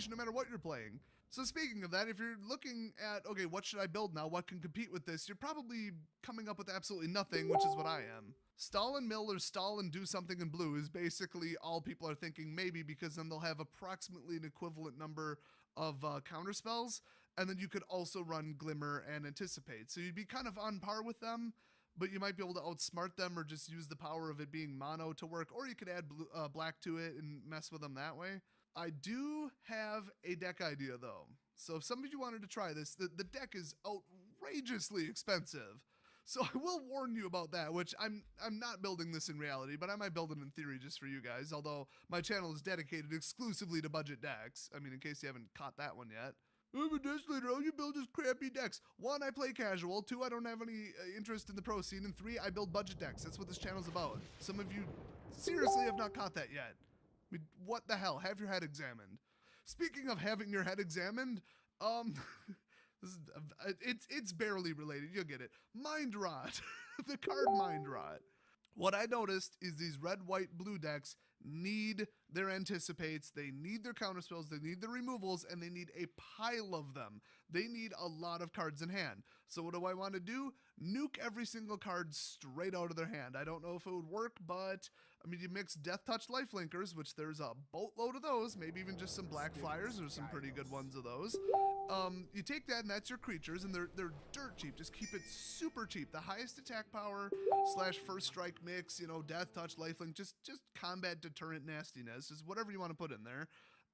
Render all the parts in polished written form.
rotation no matter what you're playing. So speaking of that, if you're looking at, okay, what should I build now? What can compete with this? You're probably coming up with absolutely nothing, which is what I am. Stall and mill or stall and do something in blue is basically all people are thinking maybe, because then they'll have approximately an equivalent number of counter spells. And then you could also run Glimmer and Anticipate. So you'd be kind of on par with them, but you might be able to outsmart them or just use the power of it being mono to work, or you could add black to it and mess with them that way. I do have a deck idea though. So if some of you wanted to try this, the deck is outrageously expensive. So I will warn you about that, which I'm not building this in reality, but I might build it in theory just for you guys, although my channel is dedicated exclusively to budget decks. I mean, in case you haven't caught that one yet. I'm a desk leader, all you build is crappy decks. 1, I play casual. 2, I don't have any interest in the pro scene. And 3, I build budget decks. That's what this channel's about. Some of you seriously have not caught that yet. I mean, what the hell? Have your head examined. Speaking of having your head examined, it's barely related. You'll get it. Mind Rot. The card Mind Rot. What I noticed is these red, white, blue decks need their anticipates, they need their counterspells, they need their removals, and they need a pile of them. They need a lot of cards in hand. So what do I want to do? Nuke every single card straight out of their hand. I don't know if it would work, but I mean, you mix Death Touch Lifelinkers, which there's a boatload of those, maybe even just some Black Flyers, there's some pretty good ones of those. You take that and that's your creatures, and they're dirt cheap. Just keep it super cheap. The highest attack power / first strike mix, you know, Death Touch, Lifelink, just combat deterrent nastiness is whatever you want to put in there.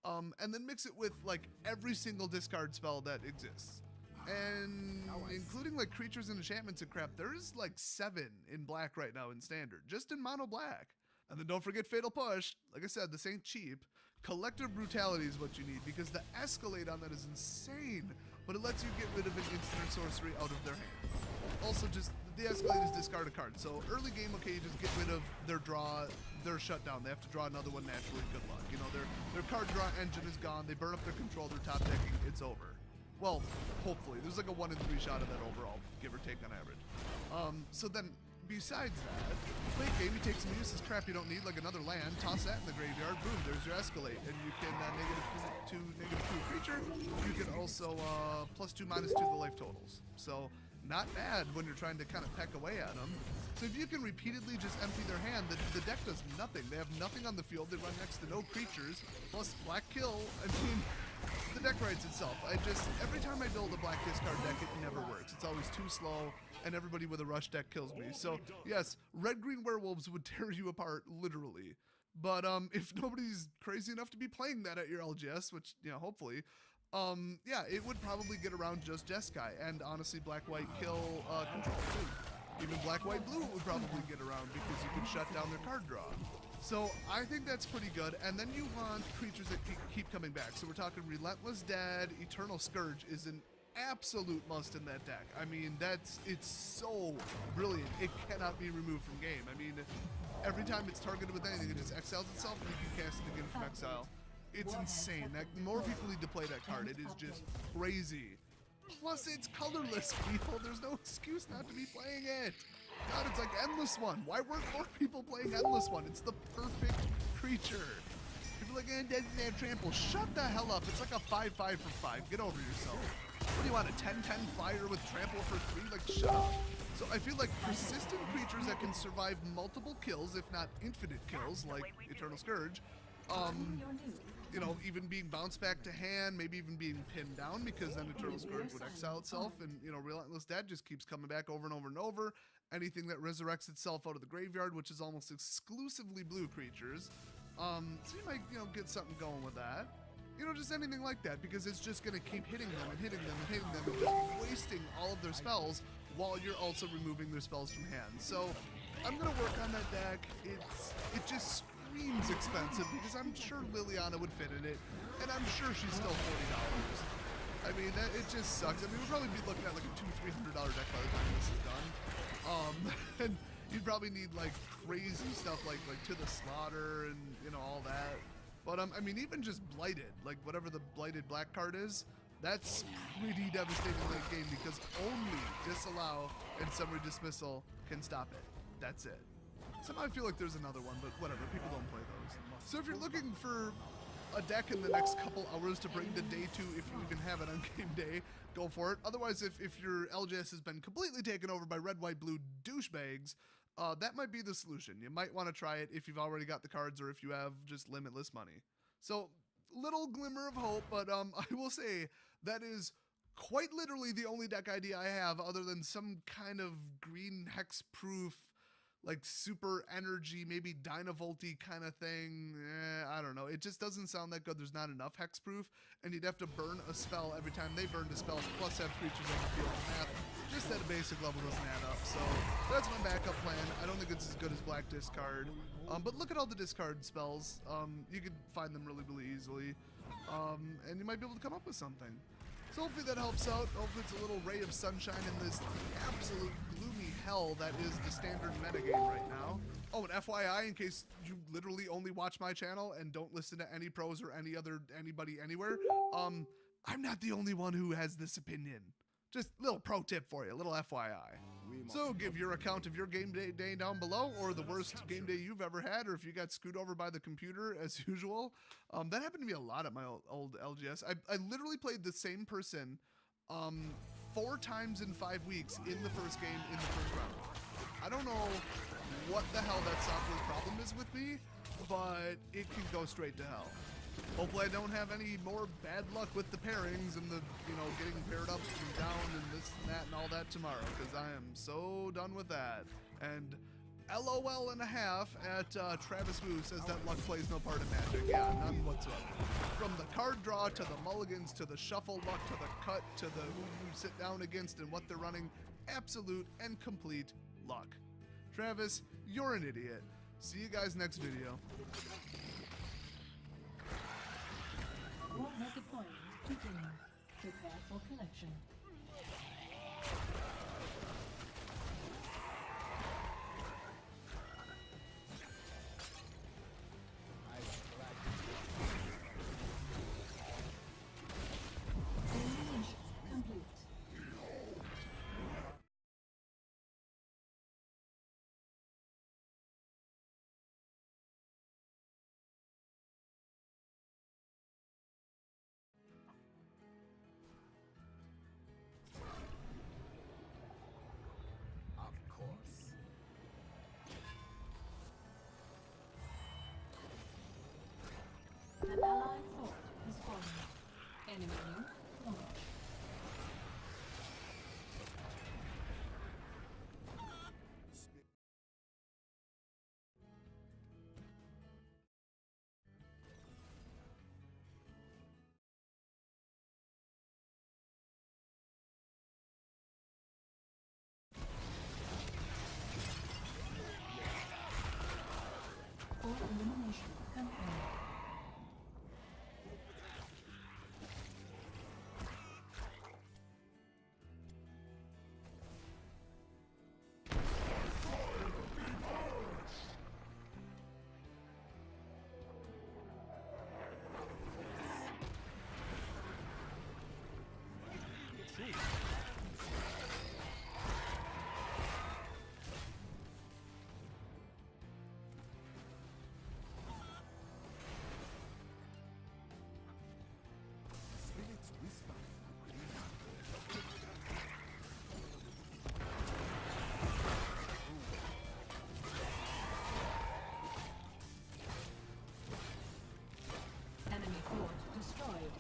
And then mix it with like every single discard spell that exists. And including like creatures and enchantments and crap, there's like 7 in black right now in standard, just in mono black. And then don't forget Fatal Push. Like I said, this ain't cheap. Collective Brutality is what you need, because the Escalate on that is insane, but it lets you get rid of an instant or sorcery out of their hand. Also, just the Escalate is discard a card. So early game, okay, you just get rid of their draw, their shutdown. They have to draw another one naturally. Good luck. You know, their card draw engine is gone. They burn up their control, their top decking, it's over. Well, hopefully. There's like a 1 in 3 shot of that overall, give or take on average. So then, besides that, late game, you take some useless crap you don't need, like another land, toss that in the graveyard, boom, there's your Escalate. And you can -2 creature. You can also +2, -2 the life totals. So, not bad when you're trying to kind of peck away at them. So if you can repeatedly just empty their hand, the deck does nothing. They have nothing on the field, they run next to no creatures, plus Black Kill. I mean, the deck writes itself. Every time I build a black discard deck, it never works. It's always too slow, and everybody with a rush deck kills me. So yes, red-green werewolves would tear you apart, literally. But if nobody's crazy enough to be playing that at your LGS, which, you know, hopefully, yeah, it would probably get around just Jeskai, and honestly, black-white kill control too. Even black-white-blue would probably get around because you can shut down their card draw. So I think that's pretty good. And then you want creatures that keep coming back. So we're talking Relentless Dead, Eternal Scourge is an absolute must in that deck. I mean, it's so brilliant. It cannot be removed from game. I mean, every time it's targeted with anything, it just exiles itself and you can cast it again from exile. It's insane. More people need to play that card. It is just crazy. Plus, it's colorless, people. There's no excuse not to be playing it. God, it's like Endless One. Why weren't more people playing Endless One? It's the perfect creature. People are like, it doesn't have trample. Shut the hell up. It's like a 5/5 for 5. Get over yourself. What do you want, a 10/10 flyer with trample for 3? Like, shut up. So I feel like persistent creatures that can survive multiple kills, if not infinite kills, like Eternal Scourge, you know, even being bounced back to hand, maybe even being pinned down, because then Eternal Scourge would exile itself, and, you know, Relentless Dead just keeps coming back over and over and over. Anything that resurrects itself out of the graveyard, which is almost exclusively blue creatures. So you might, you know, get something going with that. You know, just anything like that, because it's just going to keep hitting them and hitting them and hitting them and just wasting all of their spells while you're also removing their spells from hand. So I'm going to work on that deck. It just screams expensive, because I'm sure Liliana would fit in it, and I'm sure she's still $40. I mean, it just sucks. I mean, we'll probably be looking at like a $200-300 deck by the time this is done. And you'd probably need like crazy stuff like To the Slaughter and, you know, all that. But I mean, even just Blighted, like whatever the Blighted black card is, that's pretty devastating late game, because only Disallow and Summary Dismissal can stop it. That's it. Somehow I feel like there's another one, but whatever, people don't play those. So if you're looking for a deck in the next couple hours to bring to day 2, if you even have it on game day, go for it. Otherwise, if your LGS has been completely taken over by red, white, blue douchebags, that might be the solution. You might want to try it if you've already got the cards or if you have just limitless money. So, little glimmer of hope, but I will say that is quite literally the only deck idea I have other than some kind of green hex-proof, like super energy, maybe Dynavolty kind of thing. I don't know. It just doesn't sound that good. There's not enough hexproof, and you'd have to burn a spell every time they burned a spell, plus have creatures on the field. Math just at a basic level doesn't add up. So that's my backup plan. I don't think it's as good as Black Discard. But look at all the discard spells. You could find them really, really easily. And you might be able to come up with something. So hopefully that helps out. Hopefully it's a little ray of sunshine in this absolute gloomy hell that is the standard metagame right now. Oh, and FYI, in case you literally only watch my channel and don't listen to any pros or anybody anywhere, I'm not the only one who has this opinion. Just a little pro tip for you, a little FYI. So give your account of your game day down below, or the worst game day you've ever had, or if you got screwed over by the computer as usual. That happened to me a lot at my old LGS. I literally played the same person 4 times in 5 weeks in the first game in the first round. I don't know what the hell that software's problem is with me, but it can go straight to hell. Hopefully I don't have any more bad luck with the pairings and the, getting paired up and down and this and that and all that tomorrow, because I am so done with that. And LOL and a half at Travis Wu says that luck plays no part in Magic. Yeah, none whatsoever. From the card draw to the mulligans to the shuffle luck to the cut to the who you sit down against and what they're running, absolute and complete luck. Travis, you're an idiot. See you guys next video. Won't make a point. Beginning. Prepare for collection. Elimination complete. An allied fort has fallen. Enemy nuke launched. Fort elimination confirmed. Enemy fort destroyed.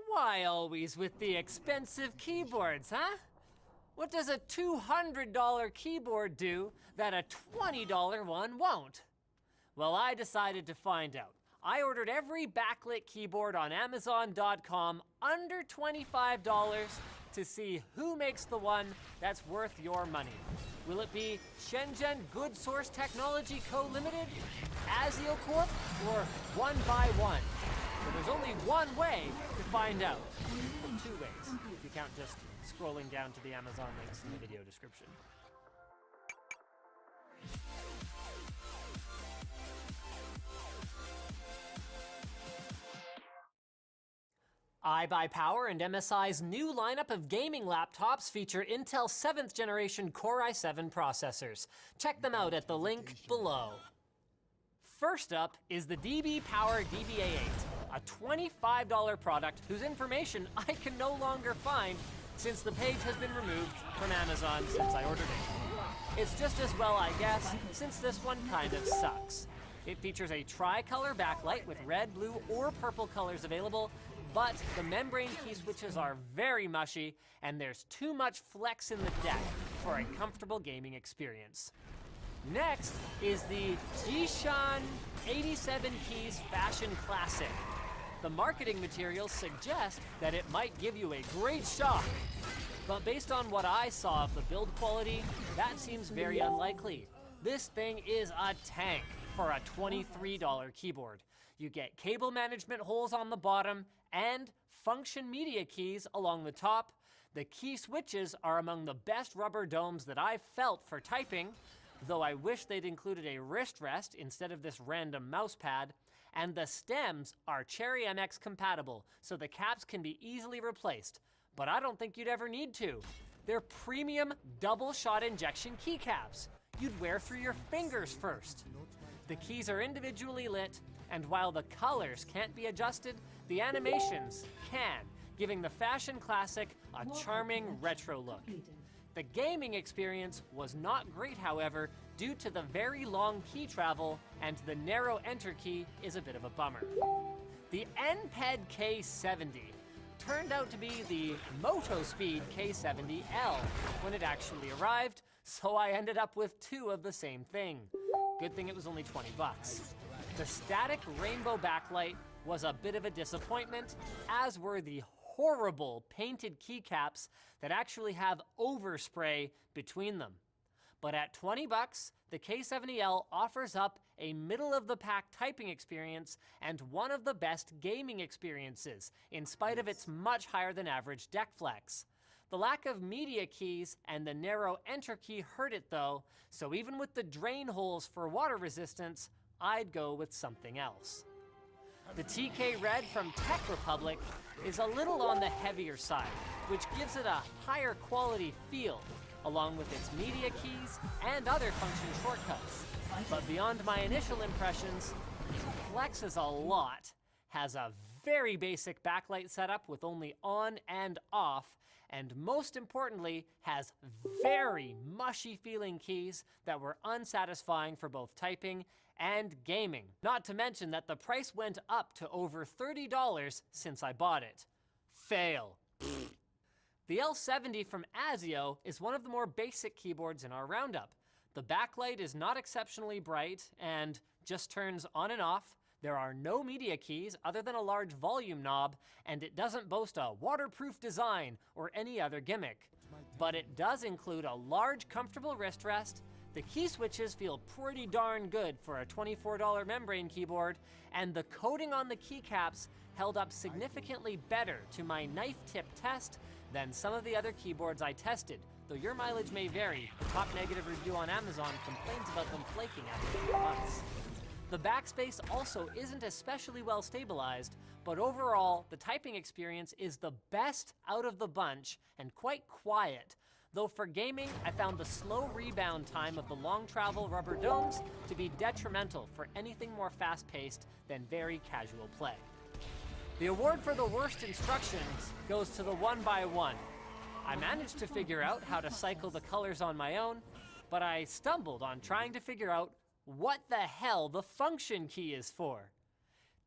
Why always with the expensive keyboards, huh? What does a $200 keyboard do that a $20 one won't? Well, I decided to find out. I ordered every backlit keyboard on Amazon.com under $25 to see who makes the one that's worth your money. Will it be Shenzhen Good Source Technology Co. Limited, Azio Corp, or One by One? Well, there's only one way to find out. Well, 2 ways, if you count just scrolling down to the Amazon links in the video description. iBuyPower and MSI's new lineup of gaming laptops feature Intel 7th generation Core i7 processors. Check them out at the link below. First up is the DB Power DBA8, a $25 product whose information I can no longer find since the page has been removed from Amazon since I ordered it. It's just as well, I guess, since this one kind of sucks. It features a tri-color backlight with red, blue, or purple colors available, but the membrane key switches are very mushy, and there's too much flex in the deck for a comfortable gaming experience. Next is the Jishan 87 Keys Fashion Classic. The marketing materials suggest that it might give you a great shock, but based on what I saw of the build quality, that seems very unlikely. This thing is a tank for a $23 keyboard. You get cable management holes on the bottom and function media keys along the top. The key switches are among the best rubber domes that I've felt for typing, though I wish they'd included a wrist rest instead of this random mouse pad. And the stems are Cherry MX compatible, so the caps can be easily replaced. But I don't think you'd ever need to. They're premium double-shot injection keycaps. You'd wear through your fingers first. The keys are individually lit, and while the colors can't be adjusted, the animations can, giving the Fashion Classic a charming retro look. The gaming experience was not great, however, due to the very long key travel, and the narrow enter key is a bit of a bummer. The NPED K70 turned out to be the MotoSpeed K70L when it actually arrived, so I ended up with two of the same thing. Good thing it was only 20 bucks. The static rainbow backlight was a bit of a disappointment, as were the horrible painted keycaps that actually have overspray between them. But at 20 bucks, the K70L offers up a middle-of-the-pack typing experience and one of the best gaming experiences, in spite of its much higher-than-average deck flex. The lack of media keys and the narrow enter key hurt it though, so even with the drain holes for water resistance, I'd go with something else. The TK Red from Tech Republic is a little on the heavier side, which gives it a higher quality feel, along with its media keys and other function shortcuts. But beyond my initial impressions, it flexes a lot, has a very basic backlight setup with only on and off, and most importantly, has very mushy feeling keys that were unsatisfying for both typing and gaming. Not to mention that the price went up to over $30 since I bought it. Fail. The L70 from ASIO is one of the more basic keyboards in our roundup. The backlight is not exceptionally bright and just turns on and off. There are no media keys other than a large volume knob, and it doesn't boast a waterproof design or any other gimmick. But it does include a large, comfortable wrist rest. The key switches feel pretty darn good for a $24 membrane keyboard, and the coating on the keycaps held up significantly better to my knife tip test than some of the other keyboards I tested, though your mileage may vary. The top negative review on Amazon complains about them flaking after 3 months. The backspace also isn't especially well stabilized, but overall, the typing experience is the best out of the bunch and quite quiet. Though for gaming, I found the slow rebound time of the long travel rubber domes to be detrimental for anything more fast-paced than very casual play. The award for the worst instructions goes to the 1x1. I managed to figure out how to cycle the colors on my own, but I stumbled on trying to figure out what the hell the function key is for.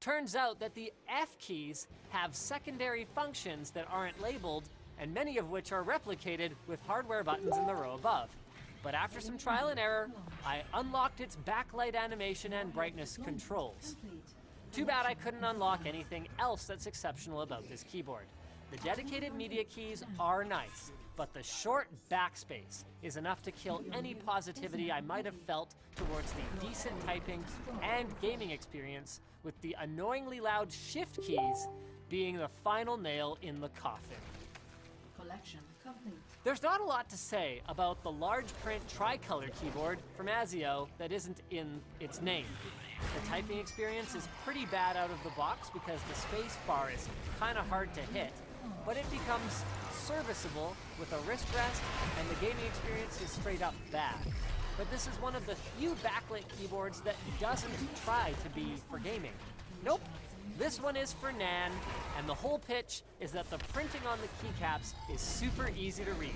Turns out that the F keys have secondary functions that aren't labeled, and many of which are replicated with hardware buttons in the row above. But after some trial and error, I unlocked its backlight animation and brightness controls. Too bad I couldn't unlock anything else that's exceptional about this keyboard. The dedicated media keys are nice, but the short backspace is enough to kill any positivity I might have felt towards the decent typing and gaming experience, with the annoyingly loud shift keys being the final nail in the coffin. Collection complete. There's not a lot to say about the large print tricolor keyboard from ASIO that isn't in its name. The typing experience is pretty bad out of the box because the space bar is kind of hard to hit, but it becomes serviceable with a wrist rest, and the gaming experience is straight up bad. But this is one of the few backlit keyboards that doesn't try to be for gaming. Nope, this one is for NAND, and the whole pitch is that the printing on the keycaps is super easy to read.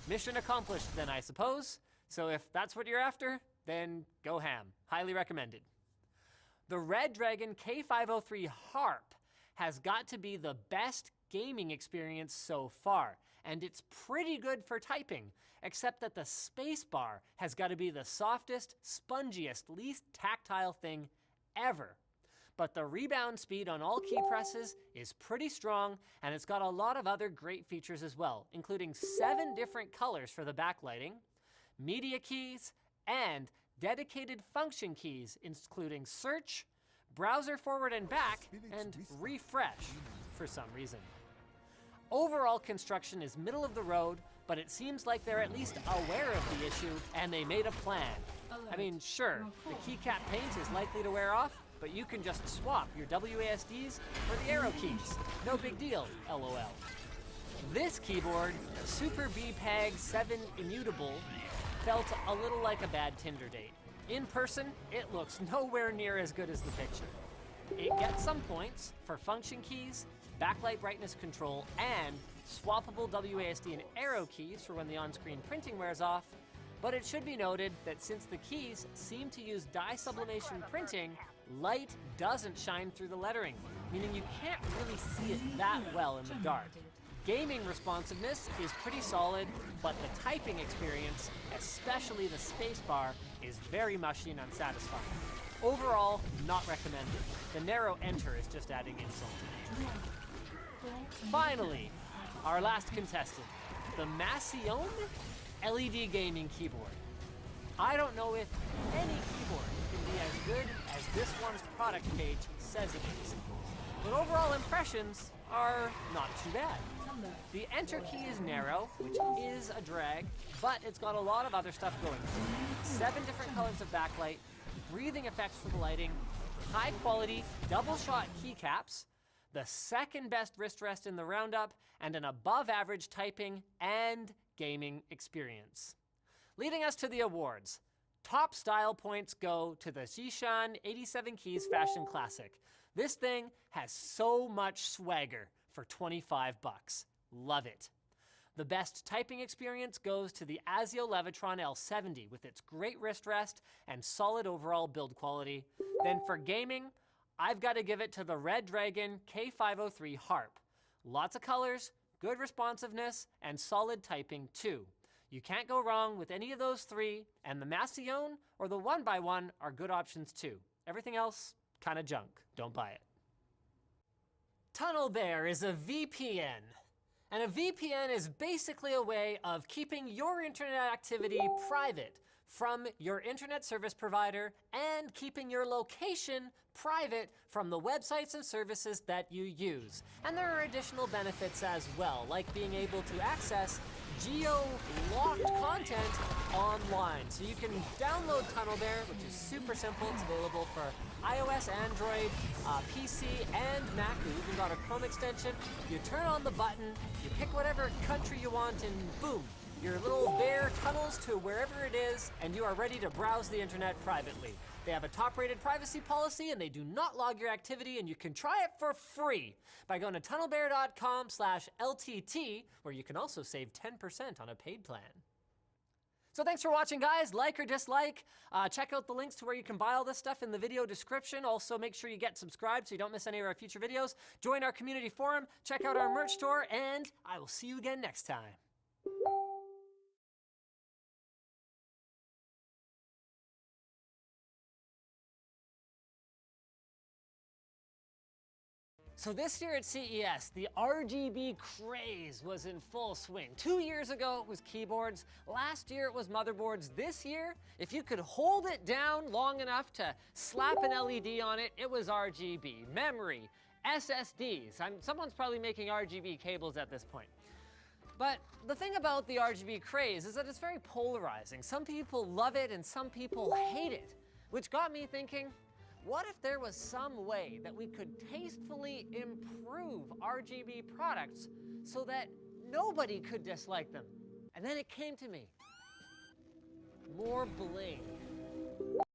Mission accomplished then, I suppose. So if that's what you're after, then go ham. Highly recommended. The Red Dragon K503 Harp has got to be the best gaming experience so far, and it's pretty good for typing, except that the spacebar has got to be the softest, spongiest, least tactile thing ever. But the rebound speed on all key presses is pretty strong, and it's got a lot of other great features as well, including 7 different colors for the backlighting, media keys, and dedicated function keys, including search, browser forward and back, and refresh for some reason. Overall construction is middle of the road, but it seems like they're at least aware of the issue and they made a plan. I mean, sure, the keycap paint is likely to wear off, but you can just swap your WASDs for the arrow keys. No big deal, LOL. This keyboard, Super BPAG 7 Immutable, felt a little like a bad Tinder date. In person, it looks nowhere near as good as the picture. It gets some points for function keys, backlight brightness control, and swappable WASD and arrow keys for when the on-screen printing wears off, but it should be noted that since the keys seem to use dye sublimation printing, light doesn't shine through the lettering, meaning you can't really see it that well in the dark. Gaming responsiveness is pretty solid, but the typing experience, especially the spacebar, is very mushy and unsatisfying. Overall, not recommended. The narrow enter is just adding insult to injury. Finally, our last contestant, the Massione LED gaming keyboard. I don't know if any keyboard can be as good as this one's product page says it is, but overall impressions are not too bad. The enter key is narrow, which is a drag, but it's got a lot of other stuff going. 7 different colors of backlight, breathing effects for the lighting, high quality double shot keycaps, the second best wrist rest in the roundup, and an above average typing and gaming experience. Leading us to the awards. Top style points go to the Zishan 87 Keys Fashion Classic. This thing has so much swagger for 25 bucks. Love it. The best typing experience goes to the ASIO Levitron L70 with its great wrist rest and solid overall build quality. Then for gaming, I've got to give it to the Red Dragon K503 Harp. Lots of colors, good responsiveness, and solid typing too. You can't go wrong with any of those 3, and the Massione or the 1x1 are good options too. Everything else, kind of junk. Don't buy it. TunnelBear is a VPN. And a VPN is basically a way of keeping your internet activity private from your internet service provider and keeping your location private from the websites and services that you use. And there are additional benefits as well, like being able to access geo-locked content online. So you can download TunnelBear, which is super simple. It's available for iOS, Android, PC, and Mac. You even got a Chrome extension. You turn on the button, you pick whatever country you want, and boom, your little bear tunnels to wherever it is, and you are ready to browse the internet privately. They have a top-rated privacy policy, and they do not log your activity, and you can try it for free by going to tunnelbear.com/LTT, where you can also save 10% on a paid plan. So thanks for watching, guys. Like or dislike. Check out the links to where you can buy all this stuff in the video description. Also, make sure you get subscribed so you don't miss any of our future videos. Join our community forum, check out our merch store, and I will see you again next time. So this year at CES, the RGB craze was in full swing. 2 years ago, it was keyboards. Last year, it was motherboards. This year, if you could hold it down long enough to slap an LED on it, it was RGB. Memory, SSDs. Someone's probably making RGB cables at this point. But the thing about the RGB craze is that it's very polarizing. Some people love it and some people hate it, which got me thinking, What if there was some way that we could tastefully improve RGB products so that nobody could dislike them? And then it came to me. More bling.